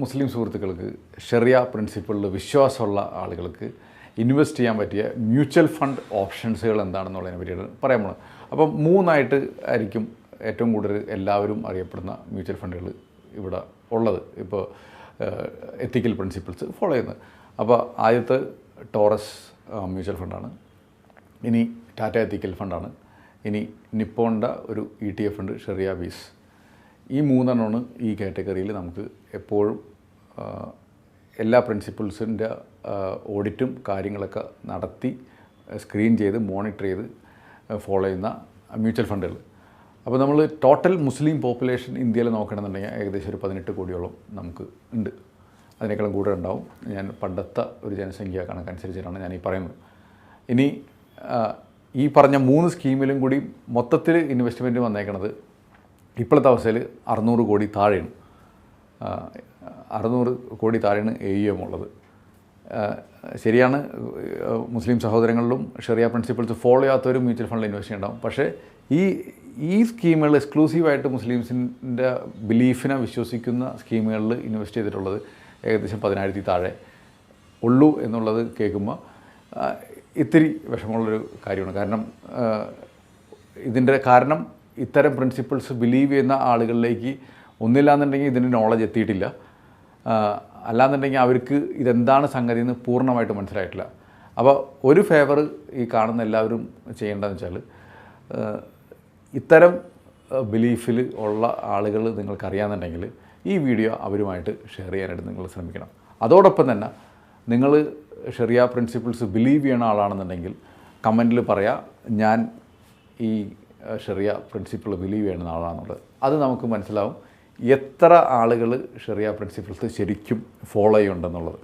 മുസ്ലിം സുഹൃത്തുക്കൾക്ക് ഷെറിയ പ്രിൻസിപ്പിളിൽ വിശ്വാസമുള്ള ആളുകൾക്ക് ഇൻവെസ്റ്റ് ചെയ്യാൻ പറ്റിയ മ്യൂച്വൽ ഫണ്ട് ഓപ്ഷൻസുകൾ എന്താണെന്നുള്ളതിനെ പറ്റിയാണ് പറയാൻ പോകുന്നത്. അപ്പം മൂന്നായിട്ട് ആയിരിക്കും ഏറ്റവും കൂടുതൽ എല്ലാവരും അറിയപ്പെടുന്ന മ്യൂച്വൽ ഫണ്ടുകൾ ഇവിടെ ഉള്ളത്, ഇപ്പോൾ എത്തിക്കൽ പ്രിൻസിപ്പിൾസ് ഫോളോ ചെയ്യുന്നത്. അപ്പോൾ ആദ്യത്തെ ടോറസ് മ്യൂച്വൽ ഫണ്ടാണ്, ഇനി ടാറ്റ എത്തിക്കൽ ഫണ്ടാണ്, ഇനി നിപ്പോണിൻ്റെ ഒരു ETF ഉണ്ട് ഷെറിയ ബീസ്. ഈ മൂന്നെണ്ണമാണ് ഈ കാറ്റഗറിയിൽ നമുക്ക് എപ്പോഴും എല്ലാ പ്രിൻസിപ്പിൾസിൻ്റെ ഓഡിറ്റും കാര്യങ്ങളൊക്കെ നടത്തി സ്ക്രീൻ ചെയ്ത് മോണിറ്റർ ചെയ്ത് ഫോളോ ചെയ്യുന്ന മ്യൂച്വൽ ഫണ്ടുകൾ. അപ്പോൾ നമ്മൾ ടോട്ടൽ മുസ്ലിം പോപ്പുലേഷൻ ഇന്ത്യയിൽ നോക്കണമെന്നുണ്ടെങ്കിൽ ഏകദേശം ഒരു 18 കോടിയോളം നമുക്ക് ഉണ്ട്. അതിനേക്കാളും കൂടുതൽ ഉണ്ടാവും. ഞാൻ പണ്ടത്തെ ഒരു ജനസംഖ്യ കണക്കനുസരിച്ചിട്ടാണ് ഞാൻ ഈ പറയുന്നത്. ഇനി ഈ പറഞ്ഞ 3 സ്കീമിലും കൂടി മൊത്തത്തിൽ ഇൻവെസ്റ്റ്മെൻറ്റ് വന്നേക്കണത് ഇപ്പോഴത്തെ അവസ്ഥയിൽ 600 കോടി താഴെയാണ്. 600 കോടി താഴെയാണ് AUM ഉള്ളത്. ശരിയാണ്, മുസ്ലിം സഹോദരങ്ങളിലും ഷെറിയ പ്രിൻസിപ്പിൾസ് ഫോളോ ചെയ്യാത്തവരും മ്യൂച്വൽ ഫണ്ടിൽ ഇൻവെസ്റ്റ് ചെയ്യണ്ടാവും. പക്ഷേ ഈ സ്കീമുകൾ എക്സ്ക്ലൂസീവായിട്ട് മുസ്ലിംസിൻ്റെ ബിലീഫിനെ വിശ്വസിക്കുന്ന സ്കീമുകളിൽ ഇൻവെസ്റ്റ് ചെയ്തിട്ടുള്ളത് ഏകദേശം 10,000 താഴെ ഉള്ളൂ എന്നുള്ളത് കേൾക്കുമ്പോൾ ഇത്തിരി വിഷമമുള്ളൊരു കാര്യമാണ്. കാരണം ഇത്തരം പ്രിൻസിപ്പിൾസ് ബിലീവ് ചെയ്യുന്ന ആളുകളിലേക്ക് ഒന്നില്ലാന്നുണ്ടെങ്കിൽ ഇതിൻ്റെ നോളജ് എത്തിയിട്ടില്ല, അല്ലാന്നുണ്ടെങ്കിൽ അവർക്ക് ഇതെന്താണ് സംഗതി എന്ന് പൂർണ്ണമായിട്ട് മനസ്സിലായിട്ടില്ല. അപ്പോൾ ഒരു ഫേവർ ഈ കാണുന്ന എല്ലാവരും ചെയ്യേണ്ടതെന്ന് വെച്ചാൽ, ഇത്തരം ബിലീഫിൽ ഉള്ള ആളുകൾ നിങ്ങൾക്കറിയാമെന്നുണ്ടെങ്കിൽ ഈ വീഡിയോ അവരുമായിട്ട് ഷെയർ ചെയ്യാനായിട്ട് നിങ്ങൾ ശ്രമിക്കണം. അതോടൊപ്പം തന്നെ നിങ്ങൾ ഷെറിയ പ്രിൻസിപ്പിൾസ് ബിലീവ് ചെയ്യുന്ന ആളാണെന്നുണ്ടെങ്കിൽ കമൻറ്റിൽ പറയാം, ഞാൻ ഈ ഷെറിയ പ്രിൻസിപ്പിൾ ബിലീവ് ചെയ്യുന്ന ആളാണെന്നുള്ളത്. അത് നമുക്ക് മനസ്സിലാവും എത്ര ആളുകൾ ഷെറിയ പ്രിൻസിപ്പിൾസ് ശരിക്കും ഫോളോ ചെയ്യുന്നുണ്ടെന്നുള്ളത്.